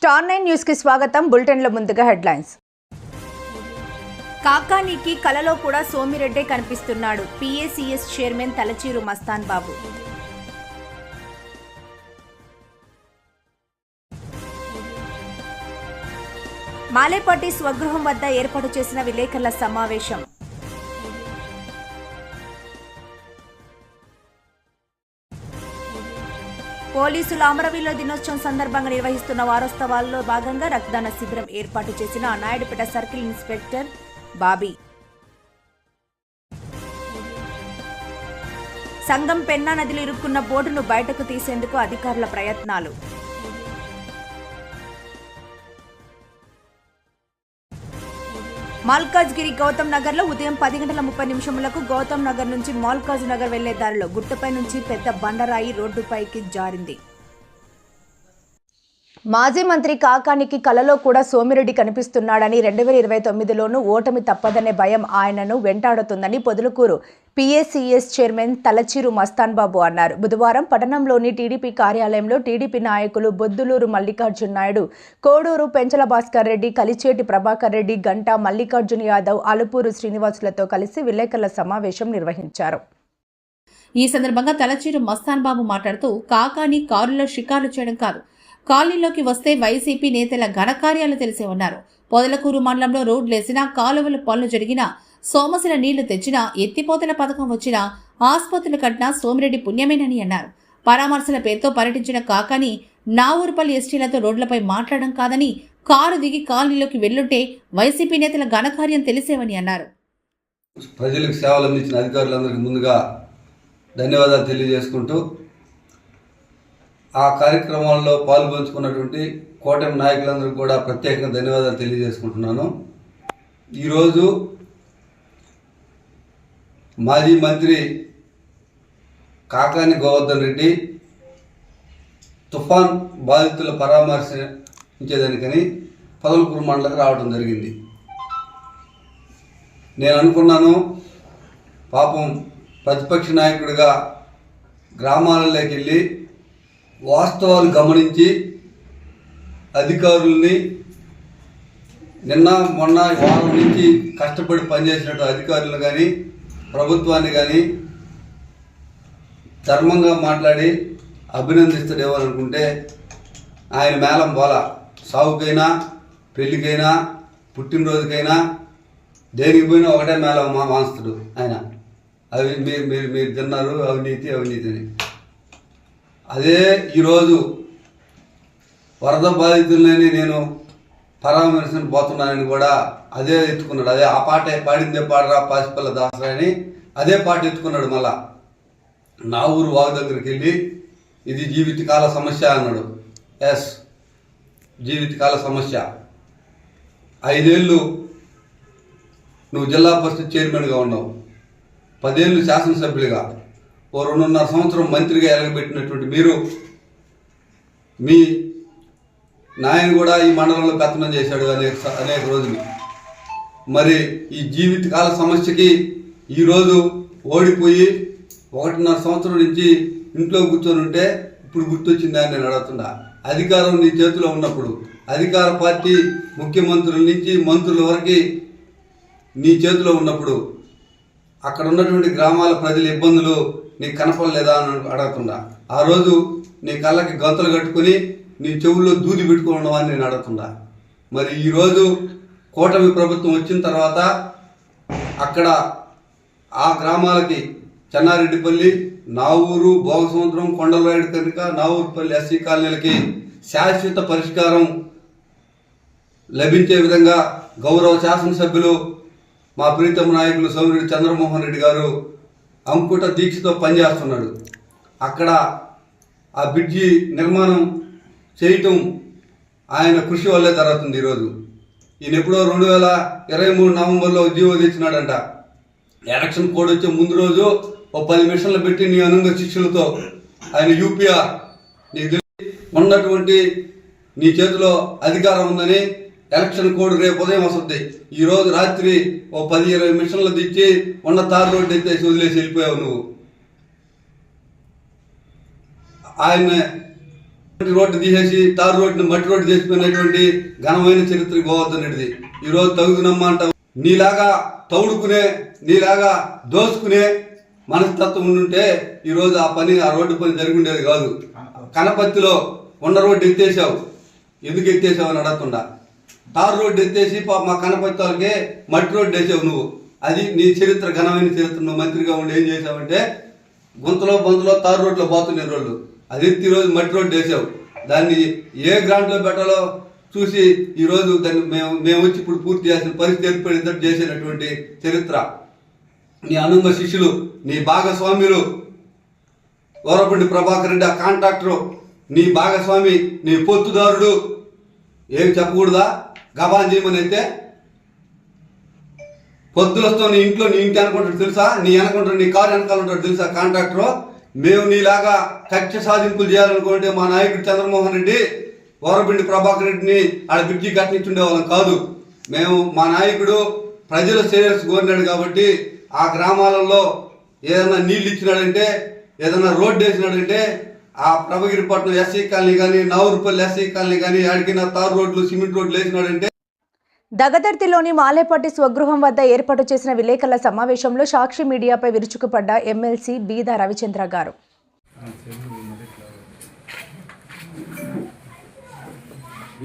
Star 9 news కి స్వాగతం. Bulletin లో ముందుగా హెడ్లైన్స్. కాకానికి కలలో కూడా సోమిరెడ్డే కనిపిస్తున్నాడు. పిఏసిఎస్ చైర్మన్ తలచీరు మస్తాన్ బాబు. మాలేపట్టి స్వగృహం వద్ద ఏర్పాటు చేసిన విలేకరుల సమావేశం. పోలీసులు అమరవీరుల దినోత్సవం సందర్భంగా నిర్వహిస్తున్న వారోత్సవాల్లో భాగంగా రక్తదాన శిబిరం ఏర్పాటు చేసిన నాయుడుపేట సర్కిల్ ఇన్స్పెక్టర్ బాబీ. సంగం పెన్నా నదిలో ఇరుక్కున్న బోటును బయటకు తీసేందుకు అధికారుల ప్రయత్నాలు. మల్కాజ్గిరి గౌతమ్ నగర్ లో ఉదయం 10:30 గౌతమ్ నగర్ నుంచి మల్కాజ్ నగర్ వెళ్లే దారిలో గుట్టపై నుంచి పెద్ద బండరాయి రోడ్డుపైకి జారింది. మాజీ మంత్రి కాకానికి కలలో కూడా సోమిరెడ్డి కనిపిస్తున్నాడని 2029లోనూ ఓటమి తప్పదనే భయం ఆయనను వెంటాడుతుందని పొదలకూరు పిఏసిఎస్ చైర్మన్ తలచీరు మస్తాన్ బాబు అన్నారు. బుధవారం పట్టణంలోని టీడీపీ కార్యాలయంలో టీడీపీ నాయకులు బొద్దులూరు మల్లికార్జున నాయుడు, కోడూరు పెంచల భాస్కర్ రెడ్డి, కలిచేటి ప్రభాకర్ రెడ్డి, గంటా మల్లికార్జున యాదవ్, అలుపూరు శ్రీనివాసులతో కలిసి విలేకరుల సమావేశం నిర్వహించారు. ఈ సందర్భంగా తలచీరు మస్తాన్ బాబు మాట్లాడుతూ, కాకాని కారులో షికారు చేయడం కాదు, కాలనీలోకి వస్తే వైసీపీ నేతల ఘనకార్యాలు తెలిసే ఉన్నారు. పొదలకూరు మండలంలో రోడ్లేసినా, కాలువల పనులు జరిగినా, సోమశిల నీళ్లు తెచ్చినా, ఎత్తిపోతల పథకం వచ్చినా, ఆసుపత్రులు కట్టినా సోమిరెడ్డి పుణ్యమేనని అన్నారు. పరామర్శల పేరుతో పర్యటించిన కాకాని నావూరుపల్లి ఎస్టీలతో రోడ్లపై మాట్లాడడం కాదని, కారు దిగి కాలనీలోకి వెళ్లుంటే వైసీపీ నేతల ఘనకార్యం తెలిసేవని అన్నారు. ప్రజలకు సేవలు అందించిన అధికారులందరికీ ముందుగా ధన్యవాదాలు తెలియజేసుకుంటూ, ఆ కార్యక్రమాల్లో పాల్పంచుకున్నటువంటి కూటమి నాయకులందరికీ కూడా ప్రత్యేకంగా ధన్యవాదాలు తెలియజేసుకుంటున్నాను. ఈరోజు మాజీ మంత్రి కాకాని గోవర్ధన్ రెడ్డి తుఫాన్ బాధితుల పరామర్శించేదానికని పొదలకూరు మండలికి రావడం జరిగింది. నేను అనుకున్నాను, పాపం ప్రతిపక్ష నాయకుడిగా గ్రామాలలోకి వెళ్ళి వాస్తవాలు గమనించి అధికారుల్ని నిన్న మొన్న వారం నుంచి కష్టపడి పనిచేసినట్టు అధికారులు కానీ ప్రభుత్వాన్ని కానీ ధర్మంగా మాట్లాడి అభినందిస్తాడేమో అనుకుంటే ఆయన మేళం పోల. సావుకైనా, పెళ్ళికైనా, పుట్టినరోజుకైనా, దేనికి పోయినా ఒకటే మేళం మాన్స్తాడు ఆయన. అవి మీరు తిన్నారు అవినీతి అని. అదే ఈరోజు వరద బాధితులని నేను పరామర్శను పోతున్నానని కూడా అదే ఎత్తుకున్నాడు. అదే ఆ పాట పాడిందే పాడరా పాసిపల్ల దాసరా అని అదే పాట ఎత్తుకున్నాడు. మళ్ళా నా ఊరు వాగు దగ్గరికి వెళ్ళి ఇది జీవితకాల సమస్య అన్నాడు. ఎస్, జీవితకాల సమస్య. 5 ఏళ్ళు నువ్వు జిల్లా పరిషత్ చైర్మన్గా ఉన్నావు, 10 ఏళ్ళు శాసనసభ్యులుగా, ఓ 2.5 సంవత్సరం మంత్రిగా ఎలగబెట్టినటువంటి మీరు, మీ నాయన కూడా ఈ మండలంలో పెత్తనం చేశాడు అనేక రోజులు. మరి ఈ జీవితకాల సమస్యకి ఈరోజు ఓడిపోయి 1.5 సంవత్సరం నుంచి ఇంట్లో కూర్చొని ఉంటే ఇప్పుడు గుర్తొచ్చిందని నేను అడుగుతున్నా. అధికారం నీ చేతిలో ఉన్నప్పుడు, అధికార పార్టీ ముఖ్యమంత్రుల నుంచి మంత్రుల వరకు నీ చేతిలో ఉన్నప్పుడు అక్కడ ఉన్నటువంటి గ్రామాల ప్రజల ఇబ్బందులు నీకు కనపడలేదా అని అడుగుతున్నా. ఆ రోజు నీ కళ్ళకి గంతలు కట్టుకుని నీ చెవుల్లో దూది పెట్టుకోవడం అని నేను అడుగుతున్నా. మరి ఈరోజు కూటమి ప్రభుత్వం వచ్చిన తర్వాత అక్కడ ఆ గ్రామాలకి చెన్నారెడ్డిపల్లి, నావూరు, భోగసముద్రం, కొండలరాయుడు కనుక, నావూరుపల్లి ఎస్సీ కాలనీలకి శాశ్వత పరిష్కారం లభించే విధంగా గౌరవ శాసనసభ్యులు మా ప్రీతమ నాయకులు సోమిరెడ్డి చంద్రమోహన్ రెడ్డి గారు అంకుట దీక్షతో పనిచేస్తున్నాడు. అక్కడ ఆ బ్రిడ్జి నిర్మాణం చేయటం ఆయన కృషి వల్లే జరుగుతుంది. ఈరోజు ఈయన ఎప్పుడో 2023 నవంబర్లో జీవో తెచ్చినాడంట. ఎలక్షన్ కోడ్ వచ్చే ముందు రోజు ఓ 10 మిషన్లు పెట్టి నీ అనుంగ శిష్యులతో ఆయన యూపీఆర్ నీకు ఉన్నటువంటి నీ చేతిలో అధికారం ఉందని ఎలక్షన్ కోడ్ రేపు ఉదయం వస్తుంది. ఈరోజు రాత్రి ఓ 10-20 మిషన్లు తెచ్చి ఉన్న తారు రోడ్డు ఎత్తేసి వదిలేసి వెళ్ళిపోయావు నువ్వు. ఆయన రోడ్డు తీసేసి తారు రోడ్డుని మట్టి రోడ్డు చేసిపోయినటువంటి ఘనమైన చరిత్ర గోవర్ధన్ రెడ్డిది. ఈరోజు తగుదనమ్మ అంటావు. నీలాగా తౌడుకునే, నీలాగా దోసుకునే మనస్తత్వం ఉండుంటే ఈరోజు ఆ రోడ్డు పని జరిగి ఉండేది కాదు. కనపత్తిలో కొండ రోడ్డు ఎత్తేసావు. ఎందుకు ఎత్తేసావు అని అడగకుండా తారు రోడ్డు ఎత్తేసి మా కనపత్తి వాళ్ళకే మట్టి రోడ్డు వేసావు నువ్వు. అది నీ చరిత్ర, ఘనమైన చరిత్ర. నువ్వు మంత్రిగా ఉండి ఏం చేసావంటే బొంతలో తారు రోడ్లో పోతున్నాయి రోడ్లు, అది ఎత్తి ఈరోజు మట్టి రోడ్డు వేసావు. దాన్ని ఏ గ్రాంట్లో పెట్టాలో చూసి ఈరోజు దాన్ని మేము వచ్చి ఇప్పుడు పూర్తి చేసిన పరిస్థితి ఏర్పడేటట్టు చేసినటువంటి చరిత్ర. నీ అనుంగ శిష్యులు, నీ భాగస్వామ్యులు వరపండి ప్రభాకర్ రెడ్డి ఆ కాంట్రాక్టరు, నీ భాగస్వామి, నీ పొత్తుదారుడు ఏం చెప్పకూడదా? గబాన్ చేయమని అయితే పొద్దులతో నీ ఇంట్లో నీ ఇంటి అనుకుంటాడు తెలుసా, నీ అనుకుంటాడు నీ కారు వెనకాల ఉంటాడు తెలుసా కాంట్రాక్టరు. మేము నీలాగా కక్ష సాధింపులు చేయాలనుకుంటే మా నాయకుడు చంద్రమోహన్ రెడ్డి వరపిండి ప్రభాకర్ రెడ్డిని ఆడ బ్రిడ్జి కట్టించుండే వాళ్ళం కాదు. మేము మా నాయకుడు ప్రజల శ్రేయస్సు కోరినాడు కాబట్టి ఆ గ్రామాలలో ఏదైనా నీళ్ళు ఇచ్చినాడంటే, ఏదైనా రోడ్డు వేసినాడంటే ఆ ప్రభగిరిపట్నం ఎస్సీ కాలనీ కానీ, నావూరుపల్లి ఎస్సీ కాలనీ కానీ ఆడికిన తారు రోడ్లు, సిమెంట్ రోడ్లు వేసినాడంటే. దగదర్తిలోని మాలేపట్టి స్వగృహం వద్ద ఏర్పాటు చేసిన విలేకరుల సమావేశంలో సాక్షి మీడియాపై విరుచుకుపడ్డ ఎమ్మెల్సీ బీదా రవిచంద్ర గారు.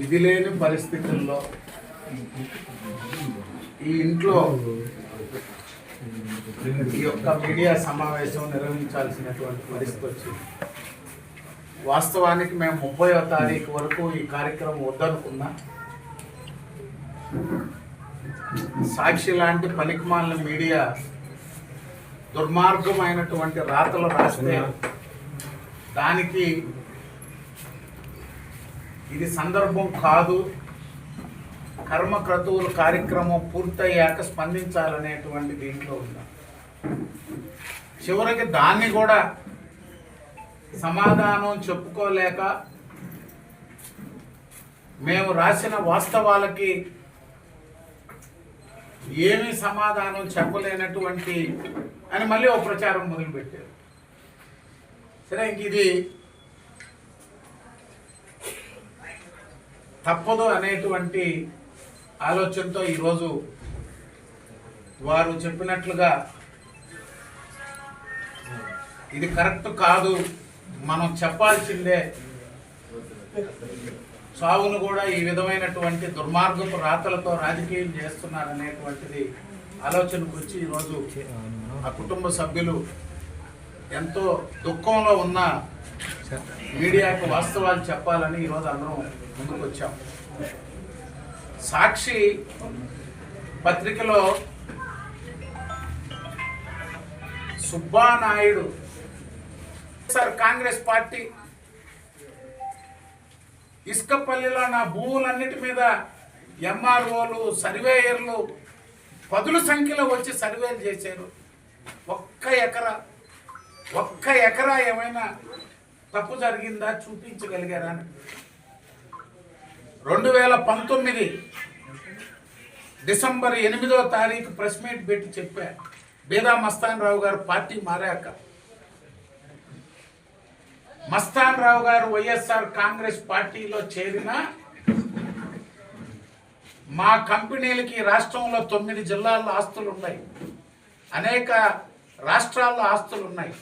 విధి లేని పరిస్థితుల్లో ఈ ఇంట్లో ఈ యొక్క మీడియా సమావేశం నిర్వహించాల్సినటువంటి పరిస్థితి వచ్చింది. వాస్తవానికి మేము 30వ తారీఖు వరకు ఈ కార్యక్రమం వద్దనుకున్నా. సాక్షి లాంటి పనికిమాలిన మీడియా దుర్మార్గమైనటువంటి రాతలు రాస్తే దానికి ఇది సందర్భం కాదు, కర్మక్రతువుల కార్యక్రమం పూర్తయ్యాక స్పందించాలనేటువంటి దీంట్లో ఉన్నా. చివరికి దాన్ని కూడా సమాధానం చెప్పుకోలేక మేము రాసిన వాస్తవాలకి ఏమీ సమాధానం చెప్పలేనటువంటి అని మళ్ళీ ఒక ప్రచారం మొదలుపెట్టారు. సరే, ఇంక ఇది తప్పదు అనేటువంటి ఆలోచనతో ఈరోజు వారు చెప్పినట్లుగా ఇది కరెక్ట్ కాదు, మనం చెప్పాల్సిందే, సాగును కూడా ఈ విధమైనటువంటి దుర్మార్గపు రాతలతో రాజకీయం చేస్తున్నారనేటువంటిది ఆలోచనకు వచ్చి ఈరోజు ఆ కుటుంబ సభ్యులు ఎంతో దుఃఖంలో ఉన్న మీడియాకు వాస్తవాలు చెప్పాలని ఈరోజు అందరం ముందుకు వచ్చాం. సాక్షి పత్రికలో సుబ్బానాయుడు సార్ కాంగ్రెస్ పార్టీ ఇసుకపల్లిలో నా భూములన్నిటి మీద ఎంఆర్ఓలు, సర్వేయర్లు 10ల సంఖ్యలో వచ్చి సర్వేలు చేశారు. ఒక్క ఎకరా ఏమైనా తప్పు జరిగిందా చూపించగలిగారా? 2019 డిసెంబర్ 8వ తారీఖు ప్రెస్ మీట్ పెట్టి చెప్పారు. బీదా మస్తాన్ రావు గారు పార్టీ మారాక మస్తాన్ రావు గారు వైఎస్ఆర్ కాంగ్రెస్ పార్టీలో చేరిన మా కంపెనీలకి రాష్ట్రంలో 9 జిల్లాల్లో ఆస్తులు ఉన్నాయి, అనేక రాష్ట్రాల్లో ఆస్తులు ఉన్నాయి.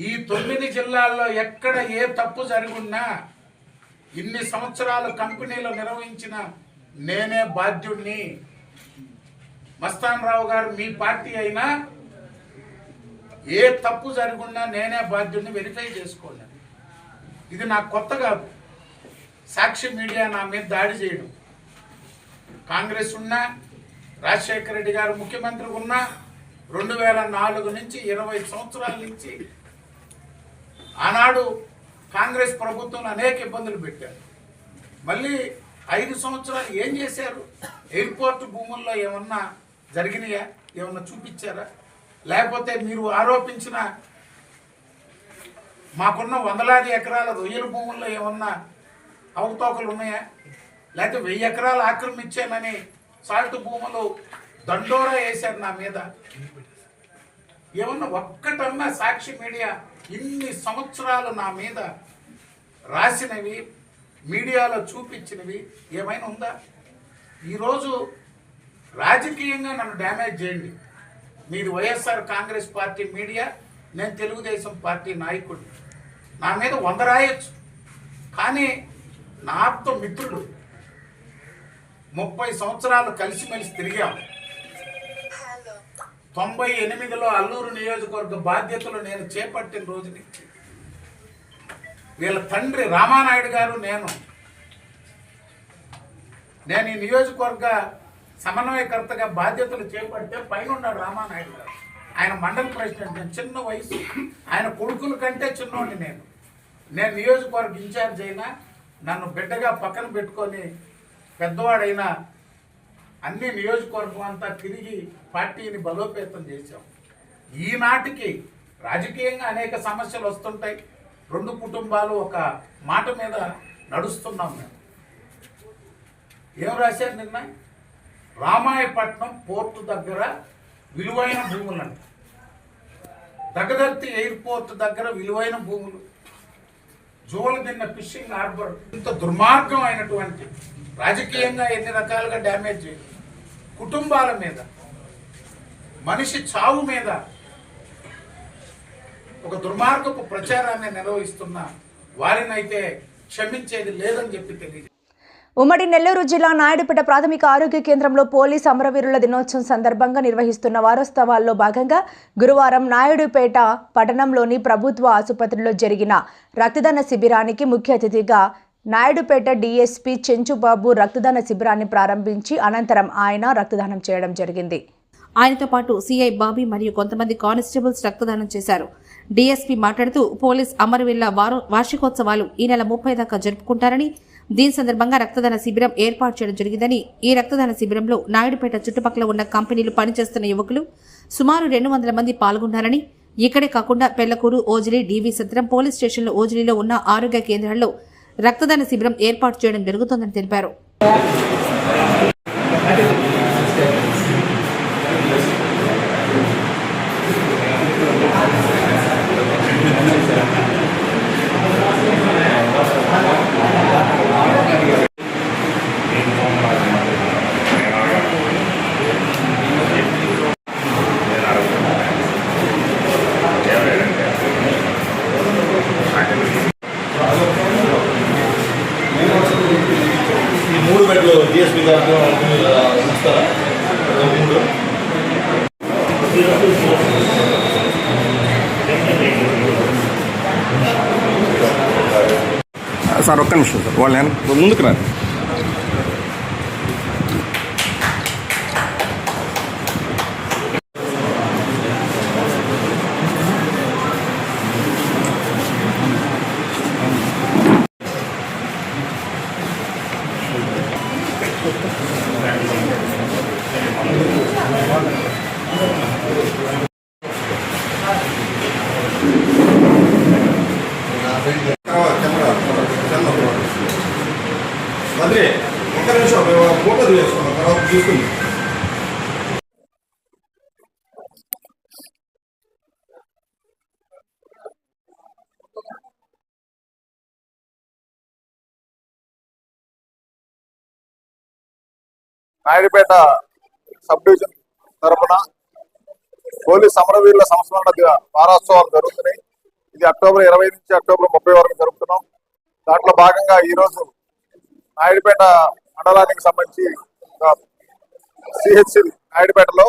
ఈ 9 జిల్లాల్లో ఎక్కడ ఏ తప్పు జరుగున్నా ఇన్ని సంవత్సరాలు కంపెనీలు నిర్వహించిన నేనే బాధ్యుడిని. మస్తాన్ రావు గారు మీ పార్టీ అయినా ఏ తప్పు జరుగున్నా నేనే బాధ్యుడిని, వెరిఫై చేసుకోండి. ఇది నాకు కొత్త కాదు. సాక్షి మీడియా నా మీద దాడి చేయడం, కాంగ్రెస్ ఉన్నా, రాజశేఖర రెడ్డి గారు ముఖ్యమంత్రి ఉన్నా, 2004 నుంచి 20 సంవత్సరాల నుంచి ఆనాడు కాంగ్రెస్ ప్రభుత్వం అనేక ఇబ్బందులు పెట్టారు. మళ్ళీ 5 సంవత్సరాలు ఏం చేశారు? ఎయిర్పోర్ట్ భూముల్లో ఏమన్నా జరిగినాయా? ఏమన్నా చూపించారా? లేకపోతే మీరు ఆరోపించిన మాకున్న 100 ఎకరాల రొయ్యల భూముల్లో ఏమన్నా అవకతవకలు ఉన్నాయా? లేకపోతే 1000 ఎకరాలు ఆక్రమించానని సాల్ట్ భూములు దండోరా వేశారు నా మీద. ఏమన్నా ఒక్కటన్నా సాక్షి మీడియా ఇన్ని సంవత్సరాలు నా మీద రాసినవి, మీడియాలో చూపించినవి ఏమైనా ఉందా? ఈరోజు రాజకీయంగా నన్ను డ్యామేజ్ చేయండి. మీది వైఎస్ఆర్ కాంగ్రెస్ పార్టీ మీడియా, నేను తెలుగుదేశం పార్టీ నాయకుడిని. నా మీద 100 రాయొచ్చు, కానీ నా ఆప్త మిత్రుడు 30 సంవత్సరాలు కలిసిమెలిసి తిరిగాము. 98లో అల్లూరు నియోజకవర్గ బాధ్యతలు నేను చేపట్టిన రోజు నుంచి వీళ్ళ తండ్రి రామానాయుడు గారు నేను ఈ నియోజకవర్గ సమన్వయకర్తగా బాధ్యతలు చేపడితే పైన ఉన్నాడు రామానాయుడు గారు. ఆయన మండల ప్రెసిడెంట్. నేను చిన్న వయసు, ఆయన కొడుకుల కంటే చిన్నోడిని. నేను నియోజకవర్గ ఇన్ఛార్జ్ అయినా నన్ను బిడ్డగా పక్కన పెట్టుకొని పెద్దవాడైనా అన్ని నియోజకవర్గం అంతా తిరిగి పార్టీని బలోపేతం చేశాం. ఈనాటికి రాజకీయంగా అనేక సమస్యలు వస్తుంటాయి. 2 కుటుంబాలు ఒక మాట మీద నడుస్తున్నాం. మేము ఏం రాశారు నిన్న? రామాయపట్నం పోర్టు దగ్గర విలువైన భూములంట, దగదర్తి ఎయిర్పోర్ట్ దగ్గర విలువైన భూములు, జోలదిన్న ఫిషింగ్ హార్బర్. ఇంత దుర్మార్గం అయినటువంటి రాజకీయంగా ఎన్ని రకాలుగా డ్యామేజ్ చేయాలి, కుటుంబాల మీద, మనిషి చావు మీద ఒక దుర్మార్గపు ప్రచారాన్ని నిర్వహిస్తున్న వారినైతే క్షమించేది లేదని చెప్పి తెలియదు. ఉమ్మడి నెల్లూరు జిల్లా నాయుడుపేట ప్రాథమిక ఆరోగ్య కేంద్రంలో పోలీస్ అమరవీరుల దినోత్సవం సందర్భంగా నిర్వహిస్తున్న వారోత్సవాల్లో భాగంగా గురువారం నాయుడుపేట పట్టణంలోని ప్రభుత్వ ఆసుపత్రిలో జరిగిన రక్తదాన శిబిరానికి ముఖ్య అతిథిగా నాయుడుపేట డీఎస్పీ చెంచుబాబు రక్తదాన శిబిరాన్ని ప్రారంభించి అనంతరం ఆయన రక్తదానం చేయడం జరిగింది. ఆయనతో పాటు సిఐ బాబీ మరియు కొంతమంది కానిస్టేబుల్స్ రక్తదానం చేశారు. డీఎస్పీ మాట్లాడుతూ పోలీస్ అమరవీరుల వార్షికోత్సవాలు ఈ నెల 30 దాకా జరుపుకుంటారని, దీని సందర్భంగా రక్తదాన శిబిరం ఏర్పాటు చేయడం జరిగిందని, ఈ రక్తదాన శిబిరంలో నాయుడుపేట చుట్టుపక్కల ఉన్న కంపెనీలు పనిచేస్తున్న యువకులు సుమారు 200 మంది పాల్గొన్నారని, ఇక్కడే కాకుండా పెళ్లకూరు, ఓజిలి, డీవీ సత్రం, పోలీస్ స్టేషన్లు, ఓజిలిలో ఉన్న ఆరోగ్య కేంద్రాల్లో రక్తదాన శిబిరం ఏర్పాటు చేయడం జరుగుతోందని తెలిపారు. DSP గారు ఇస్తారా? సార్ ఒక్క నిమిషం సార్, వాళ్ళు ముందుకు రా. అదే ఒక్క నిమిషం ఫోటో తీసుకున్నాం, తర్వాత చూసుకుంది. నాయుడుపేట సబ్ డివిజన్ తరఫున పోలీస్ అమరవీరుల సంస్మరణ వారోత్సవాలు జరుగుతున్నాయి. ఇది అక్టోబర్ 20 నుంచి అక్టోబర్ 30 వరకు జరుపుతున్నాం. దాంట్లో భాగంగా ఈరోజు నాయుడుపేట మండలానికి సంబంధించి సిహెచ్సి నాయుడుపేటలో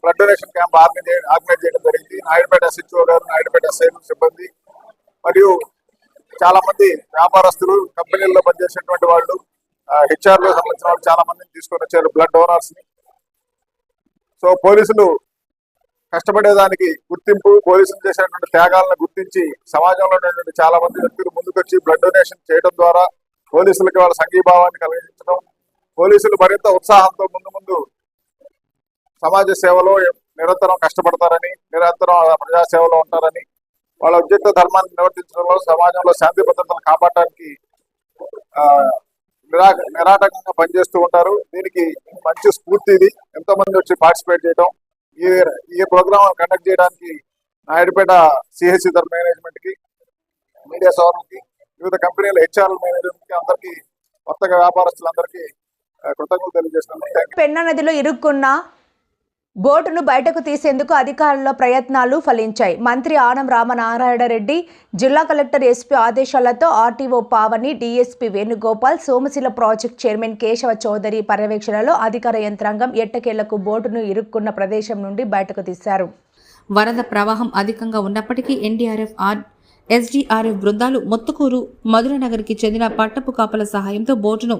బ్లడ్ డొనేషన్ క్యాంప్ ఆర్గనైజ్ చేయడం జరిగింది. నాయుడుపేట ఎస్హెచ్ఓ గారు, నాయుడుపేట ఎస్ఐ సిబ్బంది మరియు చాలా మంది వ్యాపారస్తులు, కంపెనీల్లో పనిచేసేటువంటి వాళ్ళు, హెచ్ఆర్లో సంబంధించిన వాళ్ళు చాలా మందిని తీసుకొని వచ్చారు, బ్లడ్ డోనర్స్ ని. సో పోలీసులు కష్టపడేదానికి గుర్తింపు, పోలీసులు చేసేటువంటి త్యాగాలను గుర్తించి సమాజంలో ఉన్నటువంటి చాలా మంది వ్యక్తులు ముందుకొచ్చి బ్లడ్ డొనేషన్ చేయడం ద్వారా పోలీసులకి వాళ్ళ సంఘీభావాన్ని కలిగించడం, పోలీసులు మరింత ఉత్సాహంతో ముందు సమాజ సేవలో నిరంతరం కష్టపడతారని, నిరంతరం ప్రజాసేవలో ఉంటారని, వాళ్ళ ఉద్యోగ ధర్మాన్ని నిర్వర్తించడంలో, సమాజంలో శాంతి భద్రతను కాపాడటానికి నిరాటకంగా పనిచేస్తూ ఉంటారు. దీనికి మంచి స్ఫూర్తి ఇది. ఎంతో మంది వచ్చి పార్టిసిపేట్ చేయడం, ఈ ప్రోగ్రామ్ కండక్ట్ చేయడానికి నాయుడుపేట సిహెచ్సి మేనేజ్మెంట్ కి, మీడియా సోదరులకి వివిధ కంపెనీల HR మేనేజర్కి అందరికీ వర్తక వ్యాపారస్తులందరికీ కృతజ్ఞతలు తెలియజేస్తున్నాను. పెన్నా నదిలో ఇరుక్కున్న బోటును బయటకు తీసేందుకు అధికారుల ప్రయత్నాలు ఫలించాయి. మంత్రి ఆనం రామనారాయణ రెడ్డి, జిల్లా కలెక్టర్ SP ఆదేశాలతో RTO Pavani, DSP Venugopal, Somasila project chairman Keshava Chowdary పర్యవేక్షణలో అధికార యంత్రాంగం ఎట్టకేలకు బోటును ఇరుక్కున్న ప్రదేశం నుండి బయటకు తీశారు. వరద ప్రవాహం అధికంగా ఉన్నప్పటికీ NDRF, SDRF బృందాలు మొత్తుకూరు, మధురనగర్కి చెందిన పట్టపు కాపల సహాయంతో బోటును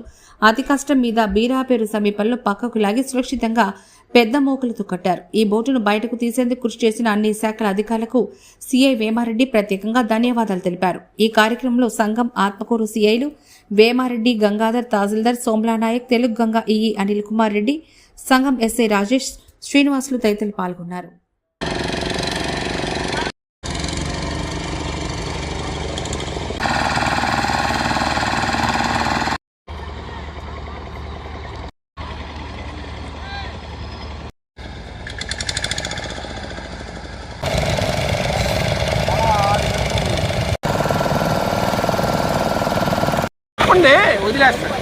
అతి కష్టం మీద బీరాపేరు సమీపంలో పక్కకు లాగి సురక్షితంగా పెద్ద మోకులతో కట్టారు. ఈ బోటును బయటకు తీసేందుకు కృషి చేసిన అన్ని శాఖల అధికారులకు CI వేమారెడ్డి ప్రత్యేకంగా ధన్యవాదాలు తెలిపారు. ఈ కార్యక్రమంలో సంఘం ఆత్మకూరు CIలు వేమారెడ్డి, గంగాధర్, తహసీల్దార్ సోమ్లానాయక్, తెలుగు గంగా EE అనిల్ కుమార్ రెడ్డి, సంఘం SI రాజేష్, శ్రీనివాసులు తదితరులు పాల్గొన్నారు. వదిలేస్తాను.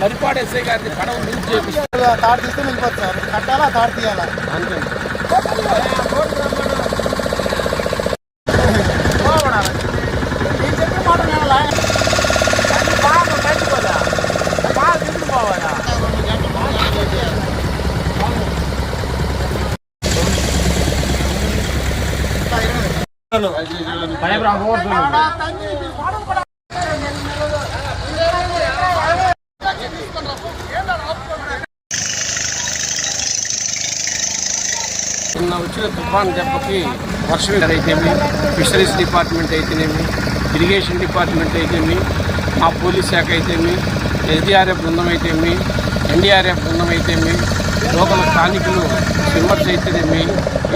మరిపాడు ఎస్ఐ గారిని పడవ యూజ్ చేపిస్తారు. తాడు తీస్తే వెళ్ళిపోతుంది సార్. కట్టాలా తాడు తీయాలా అంతే. నేను చెప్పిన మాట వినాలా? బాగా బయటపోదా, బాగా తీసుకుపోవాలా? నిన్న వచ్చిన తుఫాన్ దెబ్బకి వర్షం అయితేమి, ఫిషరీస్ డిపార్ట్మెంట్ అయితేనేమి, ఇరిగేషన్ డిపార్ట్మెంట్ అయితేమి, మా పోలీస్ శాఖ అయితేమి, SDRF బృందం అయితేమి, NDRF బృందం అయితేమి, లోకల్ స్థానికులు, స్విమ్మర్స్ అయితేనేమి,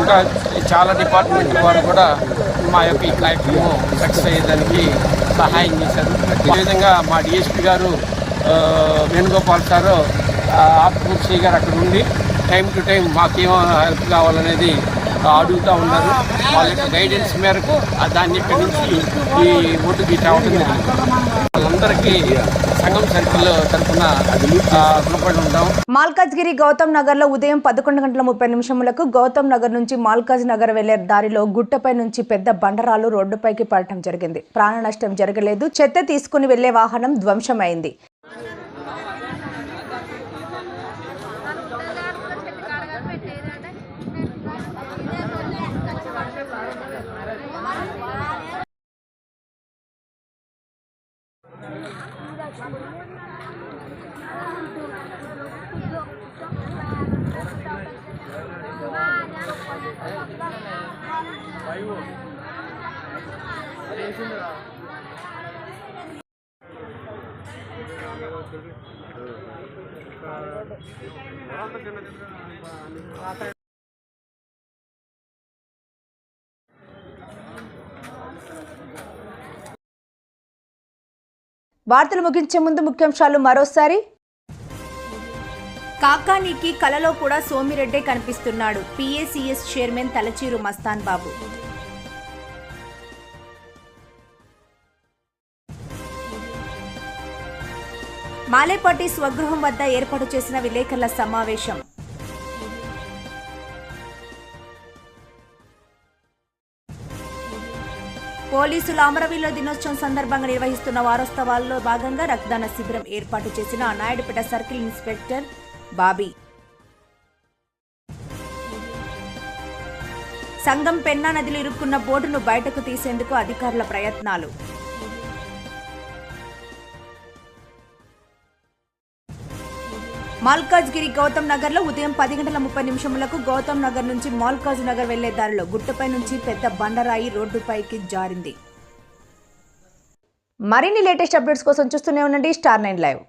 ఇంకా చాలా డిపార్ట్మెంట్ వారు కూడా మా యొక్క ఈ కార్యక్రమం సక్సెస్ అయ్యేదానికి సహాయం చేశారు. అదేవిధంగా మా DSP గారు వేణుగోపాల్ సారు, ఆత్మకూరు CI గారు అక్కడ ఉండి టైం టు టైం మాకేమో హెల్ప్ కావాలనేది అడుగుతూ ఉన్నారు. వాళ్ళ యొక్క గైడెన్స్ మేరకు దాన్ని ఇక్కడి నుంచి ఈ ఓటుకి రావడం జరిగింది. వాళ్ళందరికీ సంఘం సర్కిల్ తరఫున రుణపడి ఉంటాం. మాల్కాజ్గిరి గౌతమ్ నగర్ లో ఉదయం 11:30 గౌతమ్ నగర్ నుంచి మాల్కాజ్ నగర్ వెళ్లే దారిలో గుట్టపై నుంచి పెద్ద బండరాలు రోడ్డుపైకి పడటం జరిగింది. ప్రాణ నష్టం జరగలేదు. చెత్త తీసుకుని వెళ్లే వాహనం ధ్వంసమైంది. వార్తలు ముగించే ముందు ముఖ్యాంశాలు మరోసారి. కాకానికి కలలో కూడా సోమిరెడ్డే కనిపిస్తున్నాడు. PACS చైర్మన్ తలచీరు మస్తాన్ బాబు. మాలేపాటి స్వగృహం వద్ద ఏర్పాటు చేసిన విలేకరుల సమావేశం. పోలీసులు అమరవీరుల దినోత్సవం సందర్భంగా నిర్వహిస్తున్న వారోత్సవాల్లో భాగంగా రక్తదాన శిబిరం ఏర్పాటు చేసిన నాయుడుపేట సర్కిల్ ఇన్స్పెక్టర్ బాబీ. సంగం పెన్నా నదిలో ఇరుక్కున్న బోటును బయటకు తీసేందుకు అధికారుల ప్రయత్నాలు. మాల్కాజ్గిరి గౌతమ్ నగర్ లో ఉదయం 10:30 గౌతమ్ నగర్ నుంచి మాల్కాజ్ నగర్ వెళ్లే దారిలో గుట్టపై నుంచి పెద్ద బండరాయి రోడ్డుపైకి జారింది. మరిన్ని లేటెస్ట్ అప్డేట్స్ కోసం చూస్తూనే ఉండండి Star 9 Live.